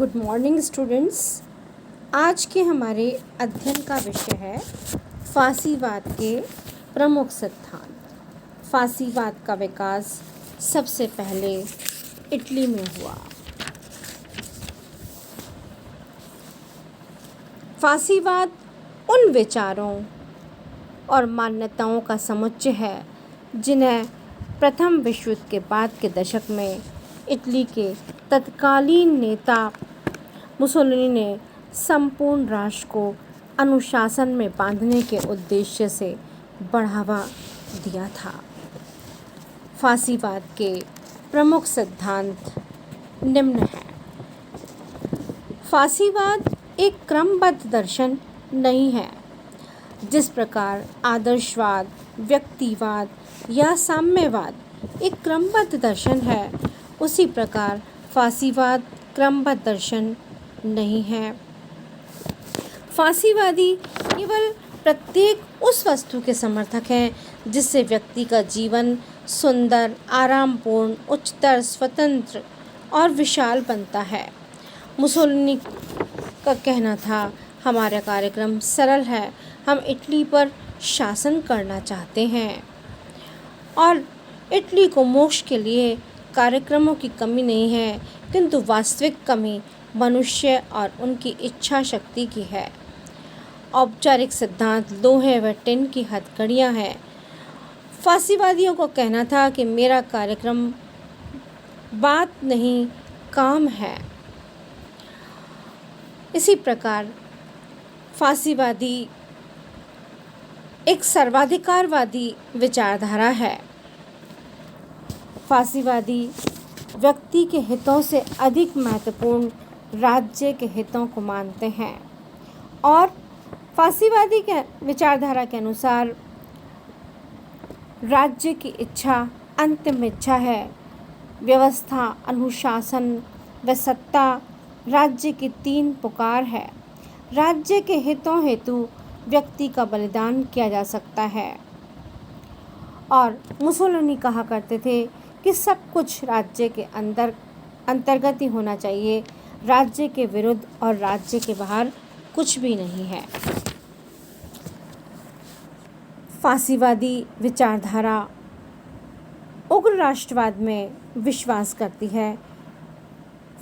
Good morning students. आज के हमारे अध्ययन का विषय है फासीवाद के प्रमुख सिद्धांत। फासीवाद का विकास सबसे पहले इटली में हुआ। फासीवाद उन विचारों और मान्यताओं का समुच्चय है जिन्हें प्रथम विश्व युद्ध के बाद के दशक में इटली के तत्कालीन नेता मुसोलिनी ने संपूर्ण राष्ट्र को अनुशासन में बांधने के उद्देश्य से बढ़ावा दिया था। फासीवाद के प्रमुख सिद्धांत निम्न हैं। फासीवाद एक क्रमबद्ध दर्शन नहीं है। जिस प्रकार आदर्शवाद, व्यक्तिवाद या साम्यवाद एक क्रमबद्ध दर्शन है, उसी प्रकार फासीवाद क्रमबद्ध दर्शन नहीं है। फासीवादी केवल प्रत्येक उस वस्तु के समर्थक हैं जिससे व्यक्ति का जीवन सुंदर, आरामपूर्ण, उच्चतर, स्वतंत्र और विशाल बनता है। मुसोलिनी का कहना था, हमारा कार्यक्रम सरल है, हम इटली पर शासन करना चाहते हैं और इटली को मोक्ष के लिए कार्यक्रमों की कमी नहीं है, किंतु वास्तविक कमी मनुष्य और उनकी इच्छा शक्ति की है। औपचारिक सिद्धांत लोहे व टिन की हथकड़ियाँ हैं। फासीवादियों को कहना था कि मेरा कार्यक्रम बात नहीं, काम है। इसी प्रकार फासीवादी एक सर्वाधिकारवादी विचारधारा है। फासीवादी व्यक्ति के हितों से अधिक महत्वपूर्ण राज्य के हितों को मानते हैं और फासीवादी के विचारधारा के अनुसार राज्य की इच्छा अंतिम इच्छा है। व्यवस्था, अनुशासन व सत्ता राज्य की तीन पुकार है। राज्य के हितों हेतु व्यक्ति का बलिदान किया जा सकता है। और मुसोलिनी कहा करते थे कि सब कुछ राज्य के अंतर्गत ही होना चाहिए, राज्य के विरुद्ध और राज्य के बाहर कुछ भी नहीं है। फासीवादी विचारधारा उग्र राष्ट्रवाद में विश्वास करती है।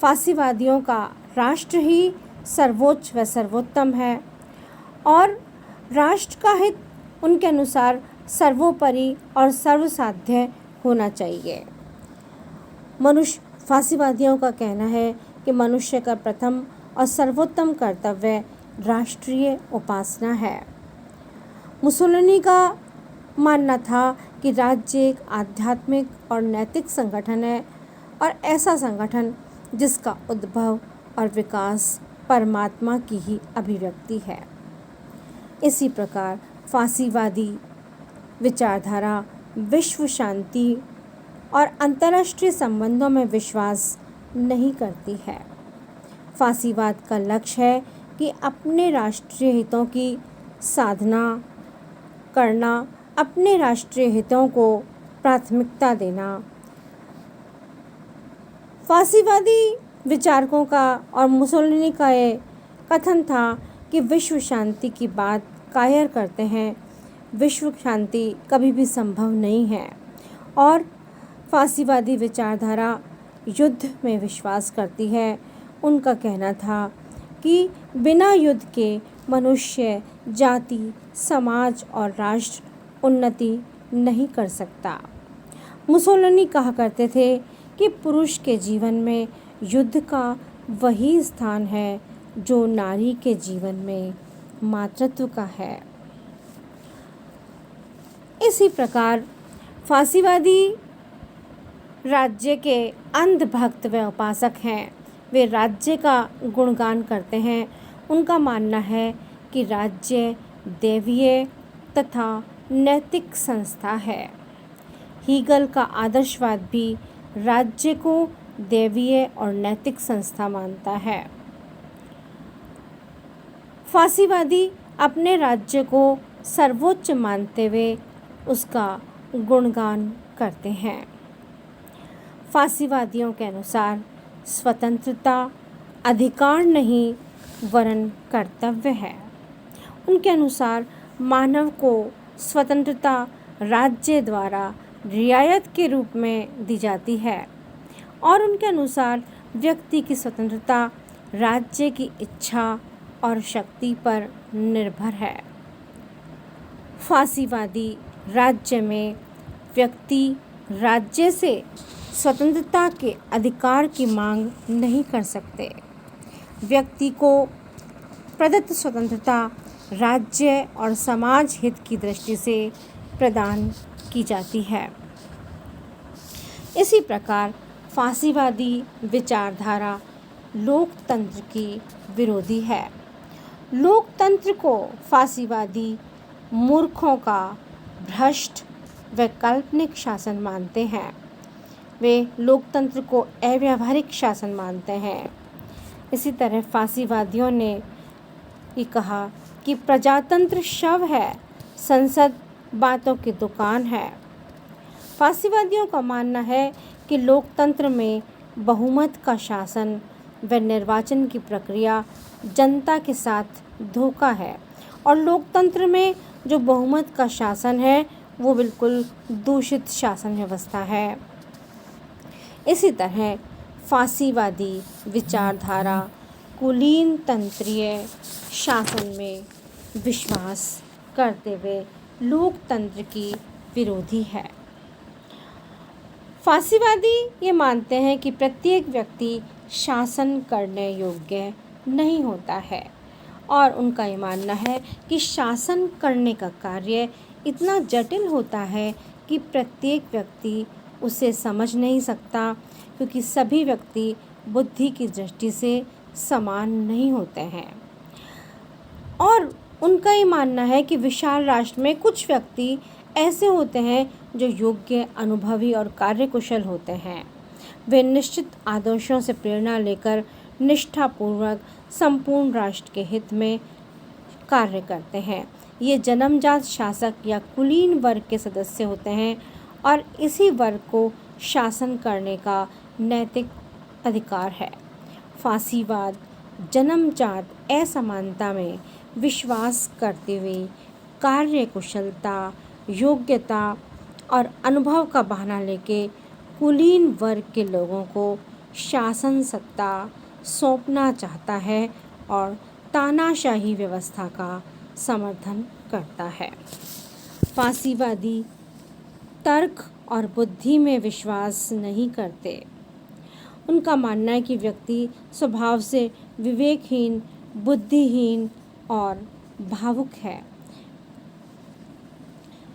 फासीवादियों का राष्ट्र ही सर्वोच्च व सर्वोत्तम है और राष्ट्र का हित उनके अनुसार सर्वोपरि और सर्वसाध्य होना चाहिए। फासीवादियों का कहना है कि मनुष्य का प्रथम और सर्वोत्तम कर्तव्य राष्ट्रीय उपासना है। मुसोलिनी का मानना था कि राज्य एक आध्यात्मिक और नैतिक संगठन है और ऐसा संगठन जिसका उद्भव और विकास परमात्मा की ही अभिव्यक्ति है। इसी प्रकार फासीवादी विचारधारा विश्व शांति और अंतर्राष्ट्रीय संबंधों में विश्वास नहीं करती है। फासीवाद का लक्ष्य है कि अपने राष्ट्रीय हितों की साधना करना, अपने राष्ट्रीय हितों को प्राथमिकता देना। फासीवादी विचारकों का और मुसोलिनी का ये कथन था कि विश्व शांति की बात कायर करते हैं, विश्व शांति कभी भी संभव नहीं है। और फासीवादी विचारधारा युद्ध में विश्वास करती है। उनका कहना था कि बिना युद्ध के मनुष्य, जाति, समाज और राष्ट्र उन्नति नहीं कर सकता। मुसोलिनी कहा करते थे कि पुरुष के जीवन में युद्ध का वही स्थान है जो नारी के जीवन में मातृत्व का है। इसी प्रकार फासीवादी राज्य के अंधभक्त व उपासक हैं। वे राज्य का गुणगान करते हैं। उनका मानना है कि राज्य दैवीय तथा नैतिक संस्था है। हीगल का आदर्शवाद भी राज्य को दैवीय और नैतिक संस्था मानता है। फासीवादी अपने राज्य को सर्वोच्च मानते हुए उसका गुणगान करते हैं। फासीवादियों के अनुसार स्वतंत्रता, अधिकार नहीं वरन कर्तव्य है। उनके अनुसार मानव को स्वतंत्रता राज्य द्वारा रियायत के रूप में दी जाती है और उनके अनुसार व्यक्ति की स्वतंत्रता राज्य की इच्छा और शक्ति पर निर्भर है। फांसीवादी राज्य में व्यक्ति राज्य से स्वतंत्रता के अधिकार की मांग नहीं कर सकते। व्यक्ति को प्रदत्त स्वतंत्रता राज्य और समाज हित की दृष्टि से प्रदान की जाती है। इसी प्रकार फांसीवादी विचारधारा लोकतंत्र की विरोधी है। लोकतंत्र को फांसीवादी मूर्खों का भ्रष्ट व काल्पनिक शासन मानते हैं। वे लोकतंत्र को अव्यावहारिक शासन मानते हैं। इसी तरह फांसीवादियों ने ये कहा कि प्रजातंत्र शव है, संसद बातों की दुकान है। फांसीवादियों का मानना है कि लोकतंत्र में बहुमत का शासन व निर्वाचन की प्रक्रिया जनता के साथ धोखा है और लोकतंत्र में जो बहुमत का शासन है वो बिल्कुल दूषित शासन व्यवस्था है। इसी तरह फांसीवादी विचारधारा कुलीन तंत्रीय शासन में विश्वास करते हुए लोकतंत्र की विरोधी है। फांसीवादी ये मानते हैं कि प्रत्येक व्यक्ति शासन करने योग्य नहीं होता है और उनका ये मानना है कि शासन करने का कार्य इतना जटिल होता है कि प्रत्येक व्यक्ति उसे समझ नहीं सकता, क्योंकि सभी व्यक्ति बुद्धि की दृष्टि से समान नहीं होते हैं। और उनका ये मानना है कि विशाल राष्ट्र में कुछ व्यक्ति ऐसे होते हैं जो योग्य, अनुभवी और कार्यकुशल होते हैं। वे निश्चित आदर्शों से प्रेरणा लेकर निष्ठापूर्वक संपूर्ण राष्ट्र के हित में कार्य करते हैं। ये जन्मजात शासक या कुलीन वर्ग के सदस्य होते हैं और इसी वर्ग को शासन करने का नैतिक अधिकार है। फांसीवाद जन्मजात असमानता में विश्वास करते हुए कार्यकुशलता, योग्यता और अनुभव का बहाना लेके कुलीन वर्ग के लोगों को शासन सत्ता सौंपना चाहता है और तानाशाही व्यवस्था का समर्थन करता है। फांसीवादी तर्क और बुद्धि में विश्वास नहीं करते। उनका मानना है कि व्यक्ति स्वभाव से विवेकहीन, बुद्धिहीन और भावुक है।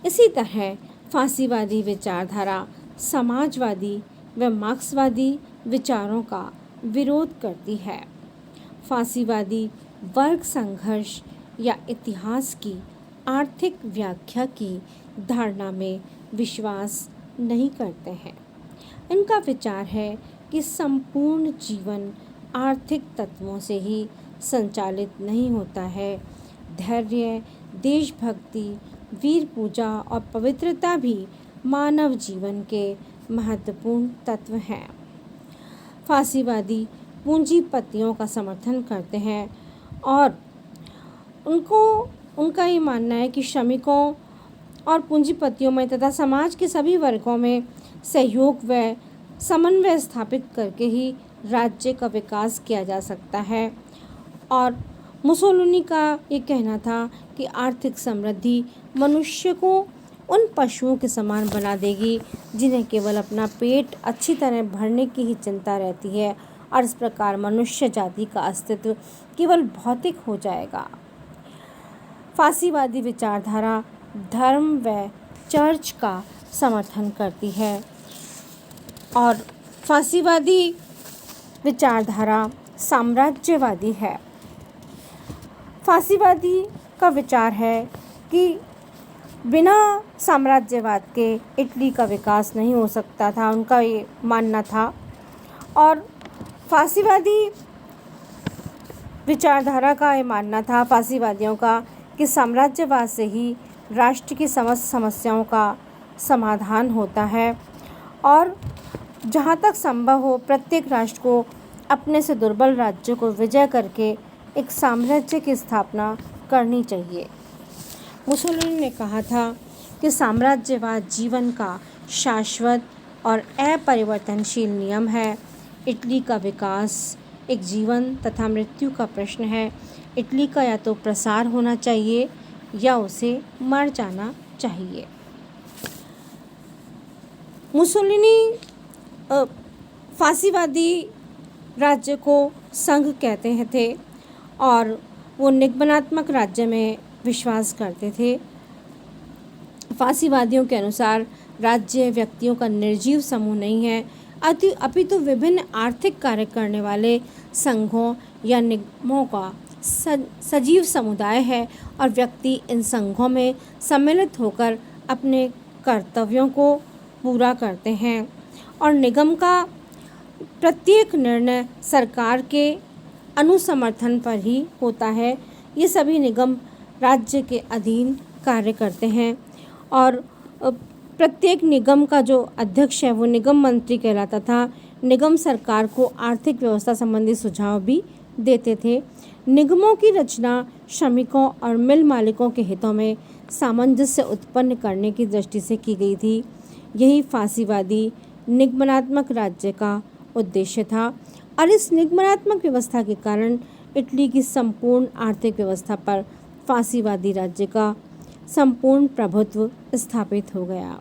इसी तरह फांसीवादी विचारधारा समाजवादी व मार्क्सवादी विचारों का विरोध करती है। फांसीवादी वर्ग संघर्ष या इतिहास की आर्थिक व्याख्या की धारणा में विश्वास नहीं करते हैं। इनका विचार है कि संपूर्ण जीवन आर्थिक तत्वों से ही संचालित नहीं होता है। धैर्य, देशभक्ति, वीर पूजा और पवित्रता भी मानव जीवन के महत्वपूर्ण तत्व हैं। फांसीवादी पूंजीपतियों का समर्थन करते हैं और उनका ये मानना है कि श्रमिकों और पूंजीपतियों में तथा समाज के सभी वर्गों में सहयोग व समन्वय स्थापित करके ही राज्य का विकास किया जा सकता है। और मुसोलिनी का ये कहना था कि आर्थिक समृद्धि मनुष्य को उन पशुओं के समान बना देगी जिन्हें केवल अपना पेट अच्छी तरह भरने की ही चिंता रहती है और इस प्रकार मनुष्य जाति का अस्तित्व केवल भौतिक हो जाएगा। फांसीवादी विचारधारा धर्म व चर्च का समर्थन करती है और फांसीवादी विचारधारा साम्राज्यवादी है। फांसीवादी का विचार है कि बिना साम्राज्यवाद के इटली का विकास नहीं हो सकता था, उनका ये मानना था। और फांसीवादी विचारधारा का ये मानना था फांसीवादियों का कि साम्राज्यवाद से ही राष्ट्र की समस्त समस्याओं का समाधान होता है और जहाँ तक संभव हो प्रत्येक राष्ट्र को अपने से दुर्बल राज्य को विजय करके एक साम्राज्य की स्थापना करनी चाहिए। मुसोलिनी ने कहा था कि साम्राज्यवाद जीवन का शाश्वत और अपरिवर्तनशील नियम है। इटली का विकास एक जीवन तथा मृत्यु का प्रश्न है। इटली का या तो प्रसार होना चाहिए या उसे मर जाना चाहिए। मुसोलिनी फासीवादी राज्य को संघ कहते थे और वो निगमनात्मक राज्य में विश्वास करते थे। फासीवादियों के अनुसार राज्य व्यक्तियों का निर्जीव समूह नहीं है, अपितु विभिन्न आर्थिक कार्य करने वाले संघों या निगमों का सजीव समुदाय है और व्यक्ति इन संघों में सम्मिलित होकर अपने कर्तव्यों को पूरा करते हैं और निगम का प्रत्येक निर्णय सरकार के अनुसमर्थन पर ही होता है। ये सभी निगम राज्य के अधीन कार्य करते हैं और प्रत्येक निगम का जो अध्यक्ष है वो निगम मंत्री कहलाता था। निगम सरकार को आर्थिक व्यवस्था संबंधी सुझाव भी देते थे। निगमों की रचना श्रमिकों और मिल मालिकों के हितों में सामंजस्य उत्पन्न करने की दृष्टि से की गई थी। यही फासीवादी निगमनात्मक राज्य का उद्देश्य था और इस निगमनात्मक व्यवस्था के कारण इटली की संपूर्ण आर्थिक व्यवस्था पर फासीवादी राज्य का संपूर्ण प्रभुत्व स्थापित हो गया।